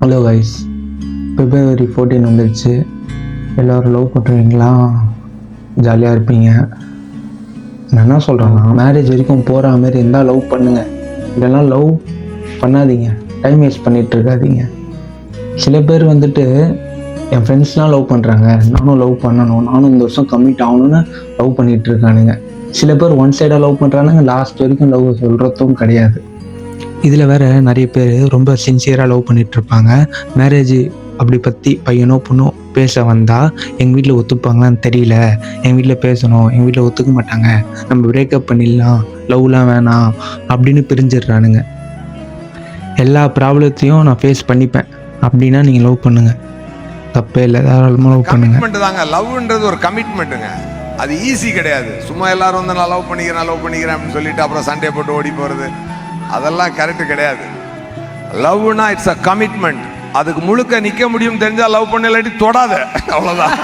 Hello guys, February 14 வந்துடுச்சு. எல்லோரும் love பண்ணுறீங்களா? ஜாலியாக இருப்பீங்க. நான் என்ன சொல்கிறேன்னா, மேரேஜ் வரைக்கும் போகிற மாதிரி இருந்தால் லவ் பண்ணுங்கள், இல்லைன்னா லவ் பண்ணாதீங்க. டைம் வேஸ்ட் பண்ணிகிட்டு இருக்காதீங்க. சில பேர் வந்துட்டு என் ஃப்ரெண்ட்ஸ்லாம் லவ் பண்ணுறாங்க, நானும் லவ் பண்ணணும், நானும் இந்த வருஷம் கம்மிட் ஆகணும்னு லவ் பண்ணிகிட்டு இருக்கானுங்க. சில பேர் ஒன் சைடாக லவ் பண்ணுறானுங்க, லாஸ்ட் வரைக்கும் லவ் சொல்கிறதும் கிடையாது. இதில் வேறு நிறைய பேர் ரொம்ப சின்சியராக லவ் பண்ணிகிட்ருப்பாங்க. மேரேஜ் அப்படி பற்றி பையனோ பொண்ணோ பேச வந்தால் எங்கள் வீட்டில் ஒத்துப்பாங்களான்னு தெரியல, எங்கள் வீட்டில் பேசணும், எங்கள் வீட்டில் ஒத்துக்க மாட்டாங்க, நம்ம பிரேக்கப் பண்ணிடலாம், லவ்லாம் வேணாம் அப்படின்னு பிரிஞ்சிடுறானுங்க. எல்லா ப்ராப்ளத்தையும் நான் ஃபேஸ் பண்ணிப்பேன் அப்படின்னா நீங்கள் லவ் பண்ணுங்கள், தப்பே இல்லை, தாராளமாக லவ் பண்ணுங்கள். கமிட்மெண்ட் தாங்க, லவ்ன்றது ஒரு கமிட்மெண்ட்டுங்க. அது ஈஸி கிடையாது. சும்மா எல்லாரும் வந்து நான் லவ் பண்ணிக்கிறேன் அப்படின்னு சொல்லிட்டு அப்புறம் சண்டே போட்டு ஓடி போகிறது, அதெல்லாம் கரெக்டு கிடையாது. லவ்னா இட்ஸ் அ கமிட்மெண்ட். அதுக்கு முழுக்க நிற்க முடியும் தெரிஞ்சால் லவ் பண்ண, இல்லாட்டி தொடாத, அவ்வளோதான்.